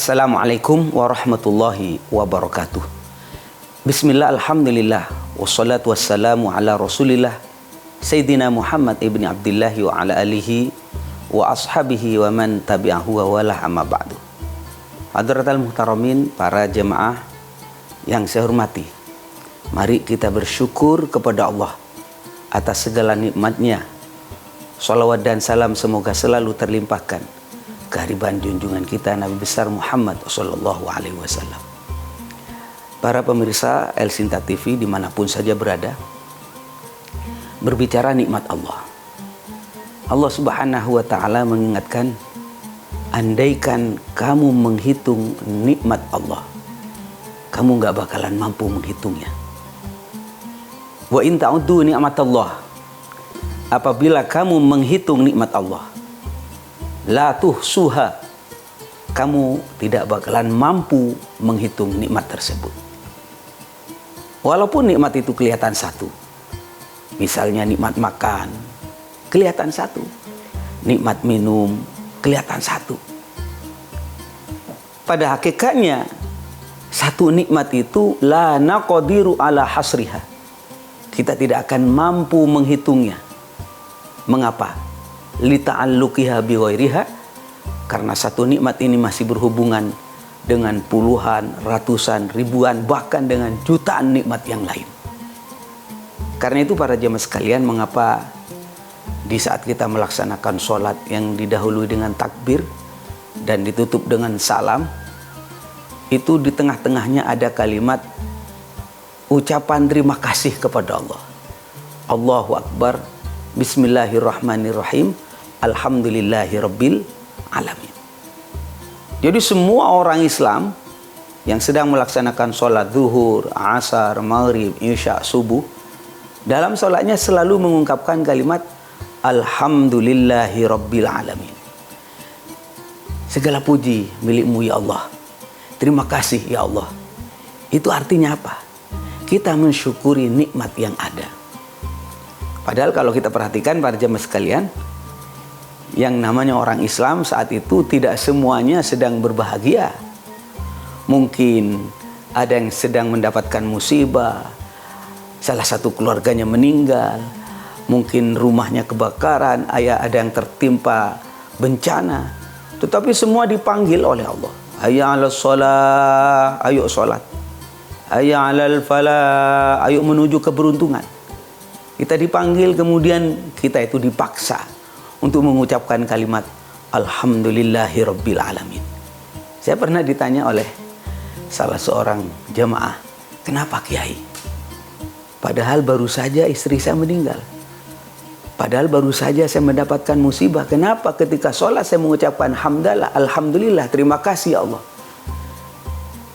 Assalamualaikum warahmatullahi wabarakatuh. Bismillah, alhamdulillah, wassalatu wassalamu ala rasulillah Sayyidina Muhammad ibn Abdillah wa ala alihi wa ashabihi wa man tabi'ahu wa walah amma ba'du. Hadratal muhtaramin, para jemaah yang saya hormati, mari kita bersyukur kepada Allah atas segala nikmatnya. Salawat dan salam semoga selalu terlimpahkan kehadiran junjungan kita Nabi besar Muhammad sallallahu alaihi wasallam. Para pemirsa El Sinta TV dimanapun saja berada, berbicara nikmat Allah. Allah subhanahu wa ta'ala mengingatkan, andaikan kamu menghitung nikmat Allah, kamu gak bakalan mampu menghitungnya. Wa in ta'uddu ni'matallah, apabila kamu menghitung nikmat Allah, la tuhsuha, kamu tidak bakalan mampu menghitung nikmat tersebut. Walaupun nikmat itu kelihatan satu, misalnya nikmat makan kelihatan satu, nikmat minum kelihatan satu. Pada hakikatnya satu nikmat itu la naqdiru ala hasriha, kita tidak akan mampu menghitungnya. Mengapa? Lita'alluqiha bighairiha, karena satu nikmat ini masih berhubungan dengan puluhan, ratusan, ribuan, bahkan dengan jutaan nikmat yang lain. Karena itu para jemaah sekalian, mengapa di saat kita melaksanakan sholat yang didahului dengan takbir dan ditutup dengan salam, itu di tengah-tengahnya ada kalimat ucapan terima kasih kepada Allah. Allahu Akbar, Bismillahirrahmanirrahim, Alhamdulillahirabbil alamin. Jadi semua orang Islam yang sedang melaksanakan sholat zuhur, asar, maghrib, isya, subuh, dalam sholatnya selalu mengungkapkan kalimat Alhamdulillahirabbil alamin. Segala puji milikmu ya Allah, terima kasih ya Allah. Itu artinya apa? Kita mensyukuri nikmat yang ada. Padahal kalau kita perhatikan para jemaah sekalian, yang namanya orang Islam saat itu tidak semuanya sedang berbahagia. Mungkin ada yang sedang mendapatkan musibah, salah satu keluarganya meninggal, mungkin rumahnya kebakaran, ada yang tertimpa bencana. Tetapi semua dipanggil oleh Allah. Hayya 'alas shalah, ayo salat. Hayya 'alal falah, ayo menuju keberuntungan. Kita dipanggil, kemudian kita itu dipaksa untuk mengucapkan kalimat Alhamdulillahirabbil alamin. Saya pernah ditanya oleh salah seorang jemaah, kenapa Kiai? Padahal baru saja istri saya meninggal. Padahal baru saja saya mendapatkan musibah. Kenapa ketika sholat saya mengucapkan hamdalah, alhamdulillah, terima kasih ya Allah?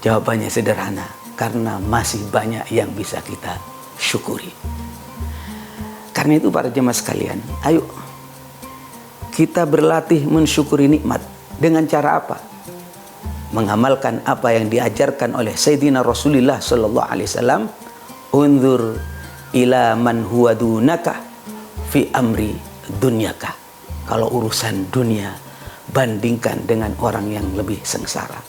Jawabannya sederhana, karena masih banyak yang bisa kita syukuri. Karena itu para jemaah sekalian, ayo kita berlatih mensyukuri nikmat. Dengan cara apa? Mengamalkan apa yang diajarkan oleh Sayyidina Rasulullah sallallahu alaihi wasallam, unzur ila man huwa dunaka fi amri dunyaka. Kalau urusan dunia, bandingkan dengan orang yang lebih sengsara,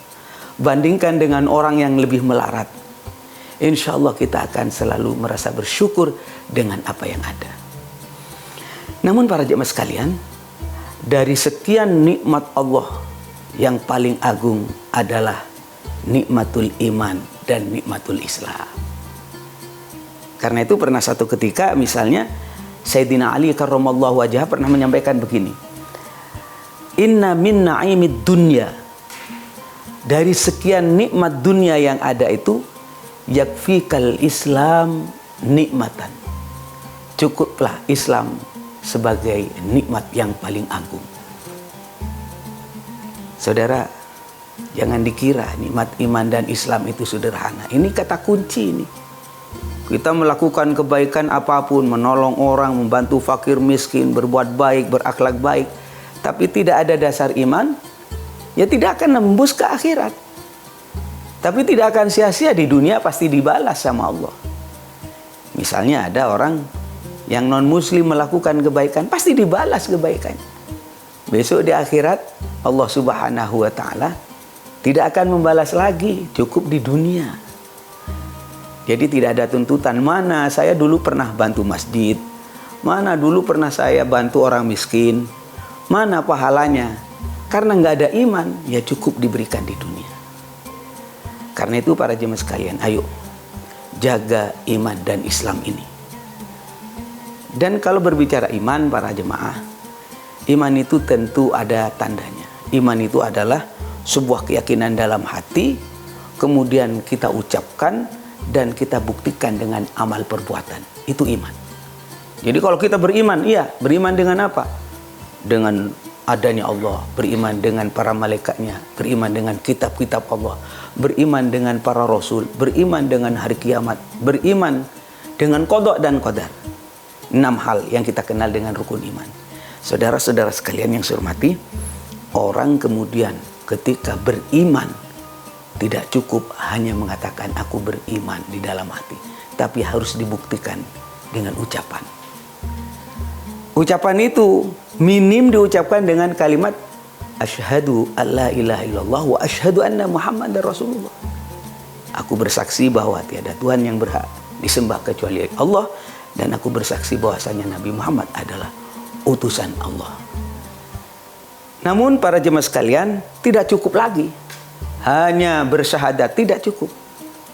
bandingkan dengan orang yang lebih melarat. Insya Allah kita akan selalu merasa bersyukur dengan apa yang ada. Namun para jemaah sekalian, dari sekian nikmat Allah, yang paling agung adalah nikmatul iman dan nikmatul Islam. Karena itu pernah satu ketika misalnya Sayyidina Ali karramallahu wajhah pernah menyampaikan begini, inna min na'imid dunya, dari sekian nikmat dunia yang ada itu, yakfikal Islam nikmatan, cukuplah Islam sebagai nikmat yang paling agung. Saudara, jangan dikira nikmat iman dan Islam itu sederhana. Ini kata kunci ini. Kita melakukan kebaikan apapun, menolong orang, membantu fakir miskin, berbuat baik, berakhlak baik, tapi tidak ada dasar iman, ya tidak akan nembus ke akhirat. Tapi tidak akan sia-sia di dunia, pasti dibalas sama Allah. Misalnya ada orang yang non muslim melakukan kebaikan, pasti dibalas kebaikan. Besok di akhirat Allah subhanahu wa ta'ala tidak akan membalas lagi, cukup di dunia. Jadi tidak ada tuntutan, mana saya dulu pernah bantu masjid, mana dulu pernah saya bantu orang miskin, mana pahalanya. Karena nggak ada iman, ya cukup diberikan di dunia. Karena itu para jemaah sekalian, ayo jaga iman dan Islam ini. Dan kalau berbicara iman para jemaah, iman itu tentu ada tandanya. Iman itu adalah sebuah keyakinan dalam hati, kemudian kita ucapkan dan kita buktikan dengan amal perbuatan. Itu iman. Jadi kalau kita beriman, iya, beriman dengan apa? Dengan adanya Allah, beriman dengan para malaikatnya, beriman dengan kitab-kitab Allah, beriman dengan para rasul, beriman dengan hari kiamat, beriman dengan qada dan qadar. 6 hal yang kita kenal dengan rukun iman. Saudara-saudara sekalian yang saya hormati, orang kemudian ketika beriman tidak cukup hanya mengatakan aku beriman di dalam hati, tapi harus dibuktikan dengan ucapan. Ucapan itu minim diucapkan dengan kalimat asyhadu alla ilaha illallah wa asyhadu anna muhammadar rasulullah. Aku bersaksi bahwa tiada Tuhan yang berhak disembah kecuali Allah, dan aku bersaksi bahwasanya Nabi Muhammad adalah utusan Allah. Namun para jemaah sekalian, tidak cukup lagi hanya bersyahadat, tidak cukup.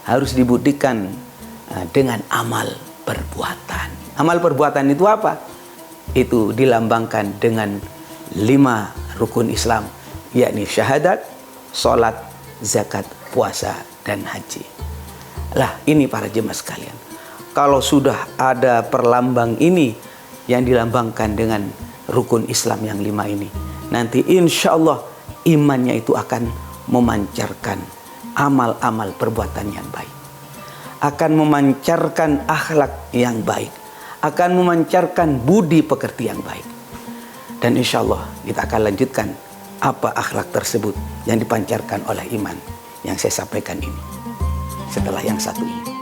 Harus dibuktikan dengan amal perbuatan. Amal perbuatan itu apa? Itu dilambangkan dengan 5 rukun Islam, yakni syahadat, sholat, zakat, puasa, dan haji. Lah, ini para jemaah sekalian, kalau sudah ada perlambang ini yang dilambangkan dengan rukun Islam yang 5 ini, nanti insya Allah imannya itu akan memancarkan amal-amal perbuatan yang baik, akan memancarkan akhlak yang baik, akan memancarkan budi pekerti yang baik. Dan insya Allah kita akan lanjutkan apa akhlak tersebut yang dipancarkan oleh iman yang saya sampaikan ini setelah yang satu ini.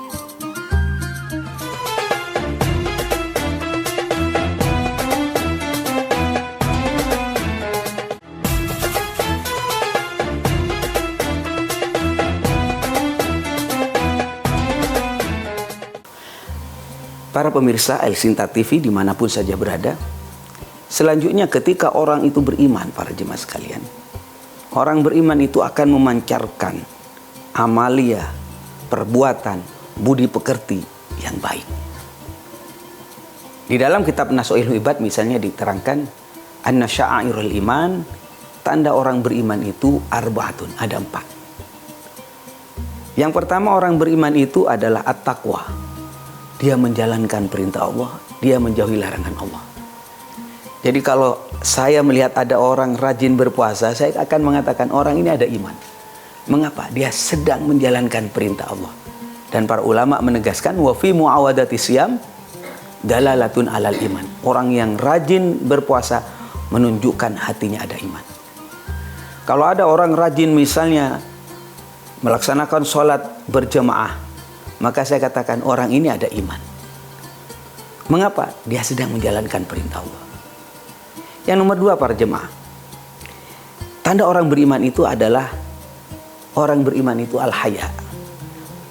Para pemirsa El Sinta TV dimanapun saja berada, selanjutnya ketika orang itu beriman, para jemaah sekalian, orang beriman itu akan memancarkan amalia, perbuatan, budi pekerti yang baik. Di dalam kitab Nasuhul Ibad misalnya diterangkan, anna sya'airul iman, tanda orang beriman itu arbaatun, ada 4. Yang pertama, orang beriman itu adalah at-taqwa. Dia menjalankan perintah Allah, dia menjauhi larangan Allah. Jadi kalau saya melihat ada orang rajin berpuasa, saya akan mengatakan orang ini ada iman. Mengapa? Dia sedang menjalankan perintah Allah. Dan para ulama menegaskan, wa fi muawadati siyam dalalatun alal iman. Orang yang rajin berpuasa menunjukkan hatinya ada iman. Kalau ada orang rajin misalnya melaksanakan sholat berjamaah, maka saya katakan orang ini ada iman. Mengapa? Dia sedang menjalankan perintah Allah. Yang nomor 2 para jemaah, tanda orang beriman itu adalah orang beriman itu al-haya,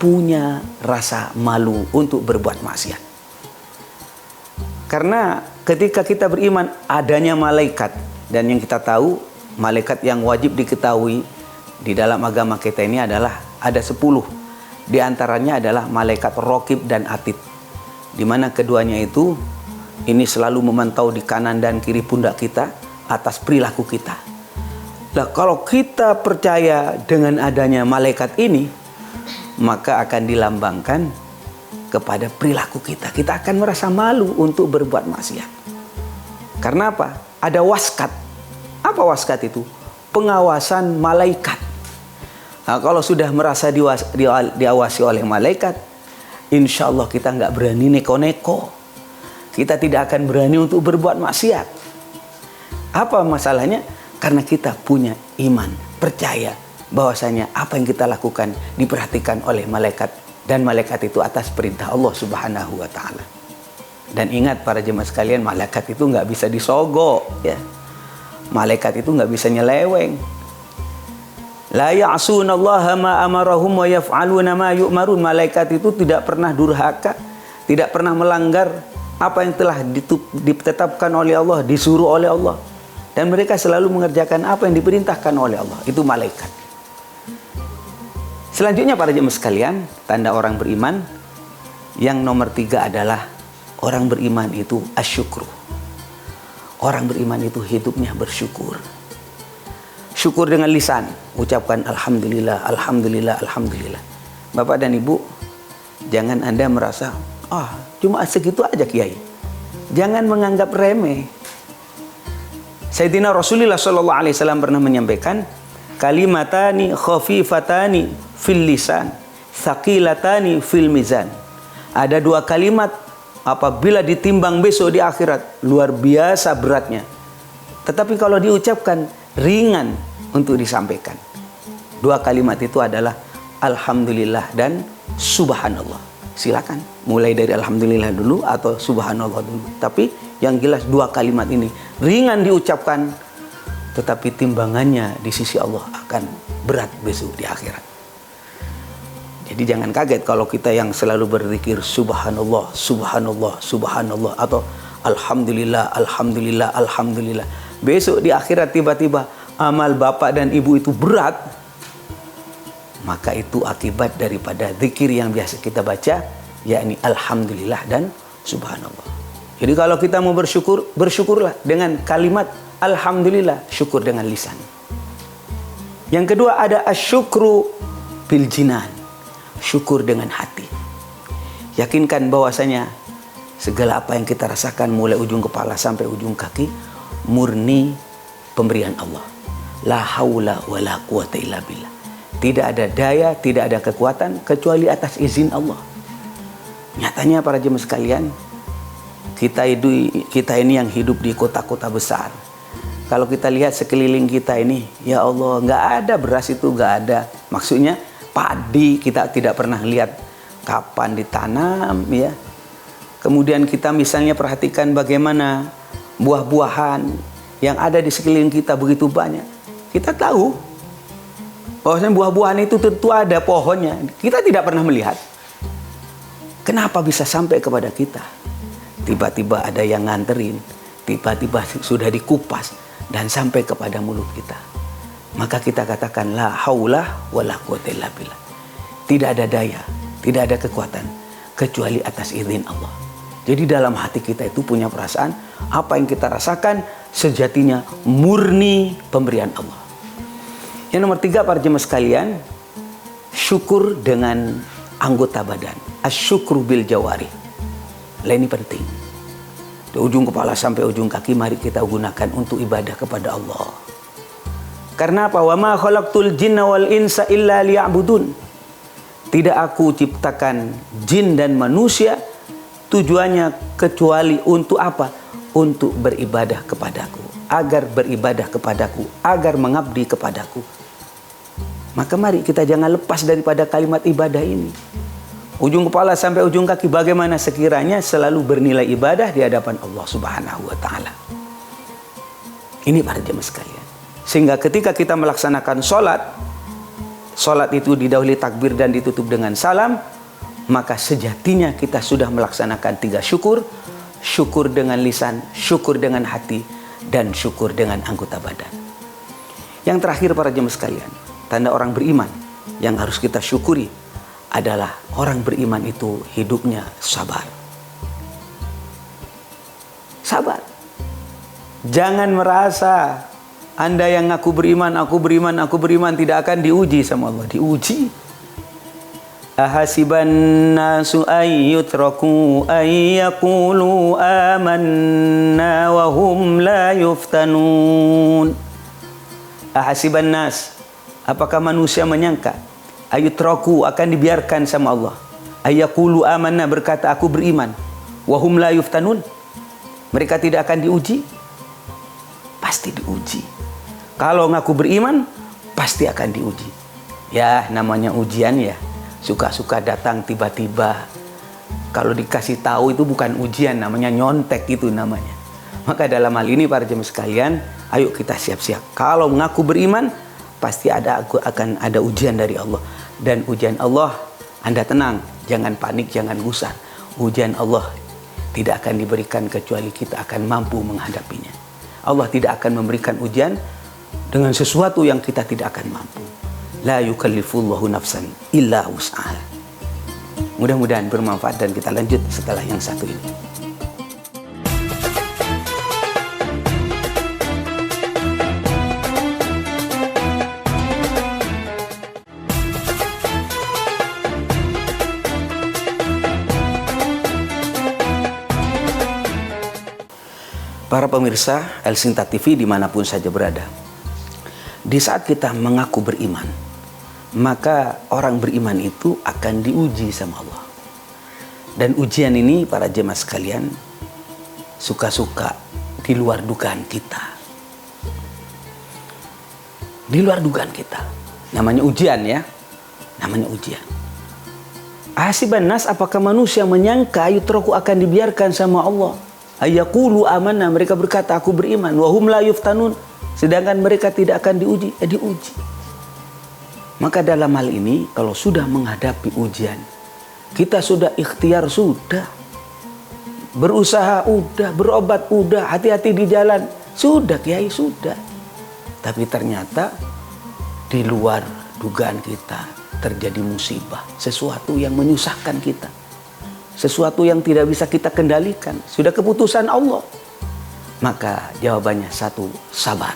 punya rasa malu untuk berbuat maksiat. Karena ketika kita beriman adanya malaikat, dan yang kita tahu malaikat yang wajib diketahui di dalam agama kita ini adalah ada 10. Di antaranya adalah malaikat Raqib dan Atid, di mana keduanya itu ini selalu memantau di kanan dan kiri pundak kita atas perilaku kita. Nah, kalau kita percaya dengan adanya malaikat ini, maka akan dilambangkan kepada perilaku kita. Kita akan merasa malu untuk berbuat maksiat. Karena apa? Ada waskat. Apa waskat itu? Pengawasan malaikat. Nah, kalau sudah merasa diawasi oleh malaikat, insya Allah kita nggak berani neko-neko. Kita tidak akan berani untuk berbuat maksiat. Apa masalahnya? Karena kita punya iman, percaya bahwasanya apa yang kita lakukan diperhatikan oleh malaikat, dan malaikat itu atas perintah Allah Subhanahu wa Ta'ala. Dan ingat para jemaah sekalian, malaikat itu nggak bisa disogok, ya. Malaikat itu nggak bisa nyeleweng. La ya'sunallaha ma amarahum wa yaf'aluna ma yu'marun. Malaikat itu tidak pernah durhaka, tidak pernah melanggar apa yang telah ditetapkan oleh Allah, disuruh oleh Allah. Dan mereka selalu mengerjakan apa yang diperintahkan oleh Allah. Itu malaikat. Selanjutnya para jemaah sekalian, tanda orang beriman yang nomor 3 adalah orang beriman itu asyukru. Orang beriman itu hidupnya bersyukur. Syukur dengan lisan, ucapkan alhamdulillah, alhamdulillah, alhamdulillah. Bapak dan Ibu, jangan Anda merasa, cuma segitu aja Kiai. Jangan menganggap remeh. Sayyidina Rasulullah SAW pernah menyampaikan, kalimatani khafifatani fil lisan, thaqilatani fil mizan. Ada 2 kalimat apabila ditimbang besok di akhirat, luar biasa beratnya. Tetapi kalau diucapkan, ringan untuk disampaikan. 2 kalimat itu adalah alhamdulillah dan subhanallah. Silakan mulai dari alhamdulillah dulu atau subhanallah dulu. Tapi yang jelas 2 kalimat ini ringan diucapkan, tetapi timbangannya di sisi Allah akan berat besok di akhirat. Jadi jangan kaget kalau kita yang selalu berzikir subhanallah, subhanallah, subhanallah atau alhamdulillah, alhamdulillah, alhamdulillah. Besok di akhirat tiba-tiba amal bapak dan ibu itu berat, maka itu akibat daripada zikir yang biasa kita baca, yakni alhamdulillah dan subhanallah. Jadi kalau kita mau bersyukur, bersyukurlah dengan kalimat alhamdulillah, syukur dengan lisan. Yang kedua ada asyukru bil jinan, syukur dengan hati. Yakinkan bahwasanya segala apa yang kita rasakan mulai ujung kepala sampai ujung kaki murni pemberian Allah. La haula wa la quwata illa billah. Tidak ada daya, tidak ada kekuatan kecuali atas izin Allah. Nyatanya para jemaah sekalian, kita ini yang hidup di kota-kota besar. Kalau kita lihat sekeliling kita ini, ya Allah, nggak ada beras itu, nggak ada. Maksudnya padi kita tidak pernah lihat kapan ditanam, ya. Kemudian kita misalnya perhatikan bagaimana buah-buahan yang ada di sekeliling kita begitu banyak. Kita tahu bahwasanya buah-buahan itu tentu ada pohonnya. Kita tidak pernah melihat. Kenapa bisa sampai kepada kita? Tiba-tiba ada yang nganterin, tiba-tiba sudah dikupas dan sampai kepada mulut kita. Maka kita katakan la haula wala quwata illa billah. Tidak ada daya, tidak ada kekuatan kecuali atas izin Allah. Jadi dalam hati kita itu punya perasaan apa yang kita rasakan sejatinya murni pemberian Allah. Yang nomor 3 para jemaah sekalian, syukur dengan anggota badan. Asyukru bil jawari. Ini penting. Dari ujung kepala sampai ujung kaki mari kita gunakan untuk ibadah kepada Allah. Karena apa? Wa ma khalaqtul jinna wal insa illa liya'budun. Tidak aku ciptakan jin dan manusia tujuannya kecuali untuk apa? Untuk beribadah kepadaku, agar beribadah kepadaku, agar mengabdi kepadaku. Maka mari kita jangan lepas daripada kalimat ibadah ini. Ujung kepala sampai ujung kaki bagaimana sekiranya selalu bernilai ibadah di hadapan Allah Subhanahu wa taala. Ini para jemaah sekalian. Sehingga ketika kita melaksanakan salat itu didahului takbir dan ditutup dengan salam, maka sejatinya kita sudah melaksanakan 3 syukur. Syukur dengan lisan, syukur dengan hati, dan syukur dengan anggota badan. Yang terakhir para jemaah sekalian, tanda orang beriman yang harus kita syukuri adalah orang beriman itu hidupnya sabar. Sabar. Jangan merasa Anda yang aku beriman tidak akan diuji sama Allah. Diuji. Ahasiban nasu ayyutraku ayyakulu amanna wa hum la yuftanun. Ahasiban nas, apakah manusia menyangka ayyutraku akan dibiarkan sama Allah? Ayyakulu amanna, berkata aku beriman, wa hum la yuftanun, mereka tidak akan diuji? Pasti diuji. Kalau ngaku beriman pasti akan diuji. Ya namanya ujian ya. Suka-suka datang tiba-tiba. Kalau dikasih tahu itu bukan ujian, namanya nyontek itu namanya. Maka dalam hal ini para jemaah sekalian, ayo kita siap-siap. Kalau mengaku beriman, pasti akan ada ujian dari Allah. Dan ujian Allah, Anda tenang, jangan panik, jangan gusar. Ujian Allah tidak akan diberikan kecuali kita akan mampu menghadapinya. Allah tidak akan memberikan ujian dengan sesuatu yang kita tidak akan mampu. La yukallifullahu nafsan illa wus'aha. Mudah-mudahan bermanfaat dan kita lanjut setelah yang satu ini. Para pemirsa El Sinta TV dimanapun saja berada, di saat kita mengaku beriman, maka orang beriman itu akan diuji sama Allah. Dan ujian ini para jemaah sekalian, suka-suka di luar dugaan kita. Di luar dugaan kita. Namanya ujian ya. Namanya ujian. Ahasiban nas, apakah manusia menyangka yutraku akan dibiarkan sama Allah? Ayaqulu amanna, mereka berkata aku beriman, wa hum la yuftanun, sedangkan mereka tidak akan diuji. Diuji. Maka dalam hal ini kalau sudah menghadapi ujian, kita sudah ikhtiar, sudah berusaha, udah berobat, udah hati-hati di jalan, sudah kiai, sudah. Tapi ternyata di luar dugaan kita terjadi musibah, sesuatu yang menyusahkan kita, sesuatu yang tidak bisa kita kendalikan, sudah keputusan Allah. Maka jawabannya satu, sabar.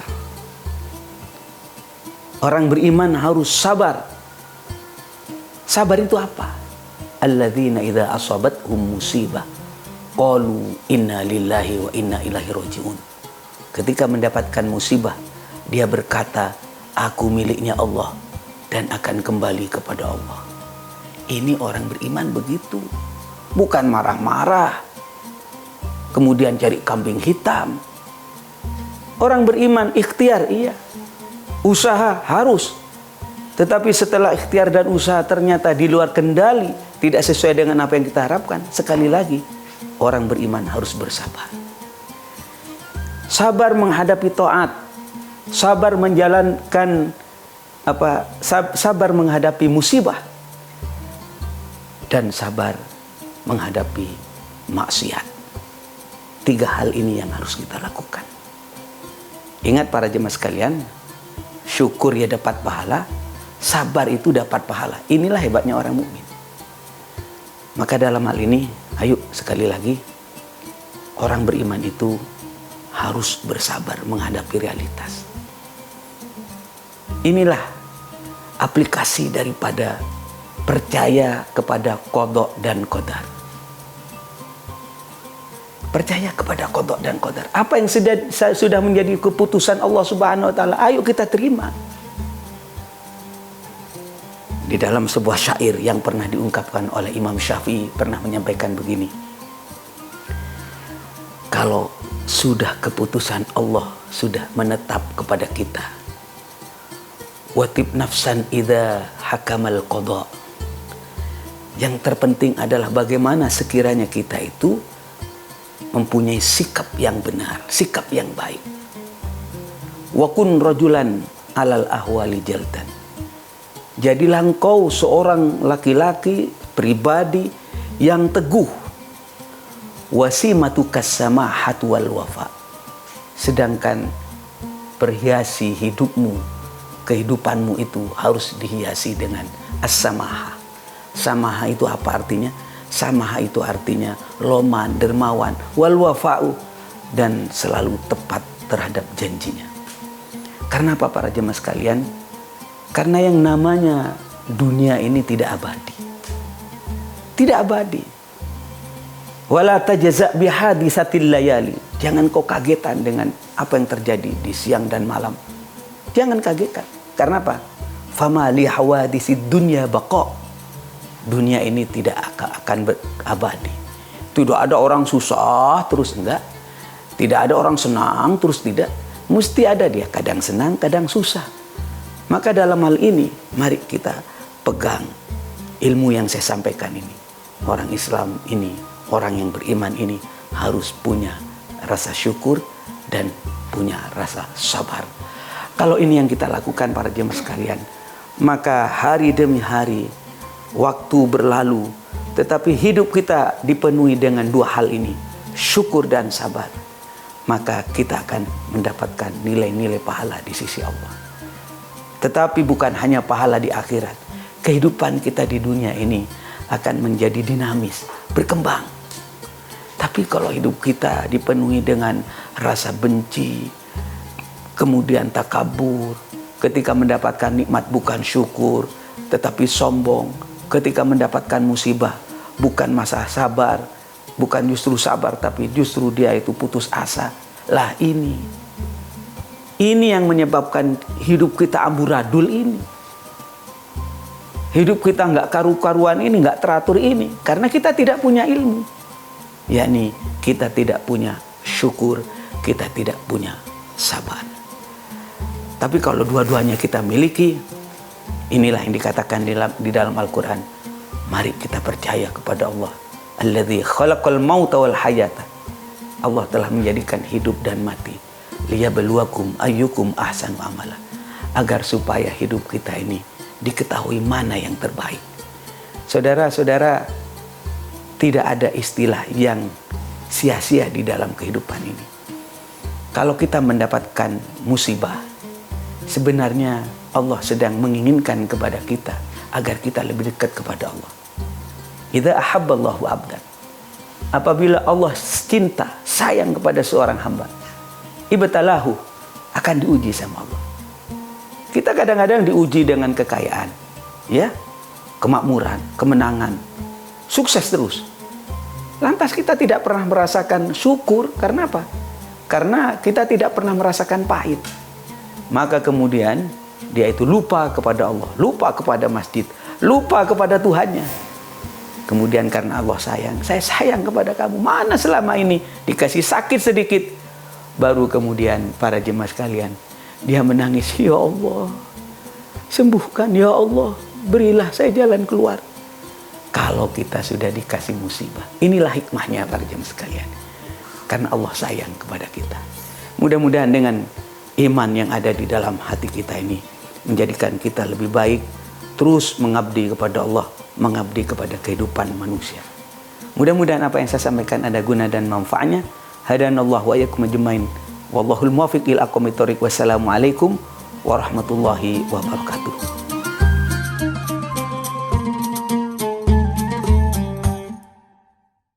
Orang beriman harus sabar. Sabar itu apa? Alladzina idza asabathum musibah qalu inna lillahi wa inna ilaihi rajiun. Ketika mendapatkan musibah, dia berkata, aku miliknya Allah dan akan kembali kepada Allah. Ini orang beriman begitu. Bukan marah-marah, kemudian cari kambing hitam. Orang beriman ikhtiar, iya. Usaha harus. Tetapi setelah ikhtiar dan usaha ternyata di luar kendali, tidak sesuai dengan apa yang kita harapkan. Sekali lagi, orang beriman harus bersabar. Sabar menghadapi taat. Sabar menjalankan sabar menghadapi musibah. Dan sabar menghadapi maksiat. 3 hal ini yang harus kita lakukan. Ingat para jemaah sekalian, syukur ya dapat pahala, sabar itu dapat pahala. Inilah hebatnya orang mukmin. Maka dalam hal ini, ayo sekali lagi, orang beriman itu harus bersabar menghadapi realitas. Inilah aplikasi daripada percaya kepada qada dan qadar. Percaya kepada qada dan qadar. Apa yang sudah menjadi keputusan Allah Subhanahu wa taala, ayo kita terima. Di dalam sebuah syair yang pernah diungkapkan oleh Imam Syafi'i pernah menyampaikan begini. Kalau sudah keputusan Allah sudah menetap kepada kita, watib nafsan idza hakamal qada. Yang terpenting adalah bagaimana sekiranya kita itu mempunyai sikap yang benar, sikap yang baik. Wa kun rajulan alal ahwali jaldan. Jadilah engkau seorang laki-laki pribadi yang teguh. Wasimatu kasamahat wal wafa. Sedangkan perhiasi hidupmu, kehidupanmu itu harus dihiasi dengan as-samaha. Samaha itu apa artinya? Samaha itu artinya loman, dermawan, wal wafa'u, dan selalu tepat terhadap janjinya. Karena apa para jemaah sekalian? Karena yang namanya dunia ini tidak abadi. Tidak abadi. Wala tajza' bihadisatil layali. Jangan kau kagetan dengan apa yang terjadi di siang dan malam. Jangan kagetan. Karena apa? Fama li hawadisid dunya baqa. Dunia ini tidak akan abadi. Tidak ada orang susah terus enggak. Tidak ada orang senang terus tidak. Mesti ada dia kadang senang, kadang susah. Maka dalam hal ini mari kita pegang ilmu yang saya sampaikan ini. Orang Islam ini, orang yang beriman ini harus punya rasa syukur dan punya rasa sabar. Kalau ini yang kita lakukan para jemaah sekalian, maka hari demi hari waktu berlalu, tetapi hidup kita dipenuhi dengan dua hal ini, syukur dan sabar. Maka kita akan mendapatkan nilai-nilai pahala di sisi Allah. Tetapi bukan hanya pahala di akhirat, kehidupan kita di dunia ini akan menjadi dinamis, berkembang. Tapi kalau hidup kita dipenuhi dengan rasa benci, kemudian takabur, ketika mendapatkan nikmat bukan syukur, tetapi sombong, ketika mendapatkan musibah bukan masa sabar, bukan justru sabar, tapi justru dia itu putus asa. Lah ini yang menyebabkan hidup kita amburadul ini. Hidup kita nggak karu-karuan ini, nggak teratur ini, karena kita tidak punya ilmu. Yakni kita tidak punya syukur, kita tidak punya sabar. Tapi kalau dua-duanya kita miliki, inilah yang dikatakan di dalam Al-Quran. Mari kita percaya kepada Allah. Alladzi khalaqal mauta wal hayata. Allah telah menjadikan hidup dan mati. Liyabluwakum ayyukum ahsanu amala. Agar supaya hidup kita ini diketahui mana yang terbaik. Saudara-saudara, tidak ada istilah yang sia-sia di dalam kehidupan ini. Kalau kita mendapatkan musibah, sebenarnya Allah sedang menginginkan kepada kita agar kita lebih dekat kepada Allah. Idza ahabballahu abdan. Apabila Allah cinta, sayang kepada seorang hamba, ibtalahu, akan diuji sama Allah. Kita kadang-kadang diuji dengan kekayaan, ya, kemakmuran, kemenangan, sukses terus. Lantas kita tidak pernah merasakan syukur, karena apa? Karena kita tidak pernah merasakan pahit. Maka kemudian dia itu lupa kepada Allah, lupa kepada masjid, lupa kepada Tuhannya. Kemudian karena Allah sayang, saya sayang kepada kamu. Mana selama ini dikasih sakit sedikit, baru kemudian para jemaah sekalian, dia menangis, ya Allah, sembuhkan ya Allah, berilah saya jalan keluar. Kalau kita sudah dikasih musibah, inilah hikmahnya para jemaah sekalian. Karena Allah sayang kepada kita. Mudah-mudahan dengan iman yang ada di dalam hati kita ini menjadikan kita lebih baik, terus mengabdi kepada Allah, mengabdi kepada kehidupan manusia. Mudah-mudahan apa yang saya sampaikan ada guna dan manfaatnya. Hadanallahu wa iyyakum ajmain. Wallahul muwaffiq ila aqwamit thoriq. Wassalamualaikum warahmatullahi wabarakatuh.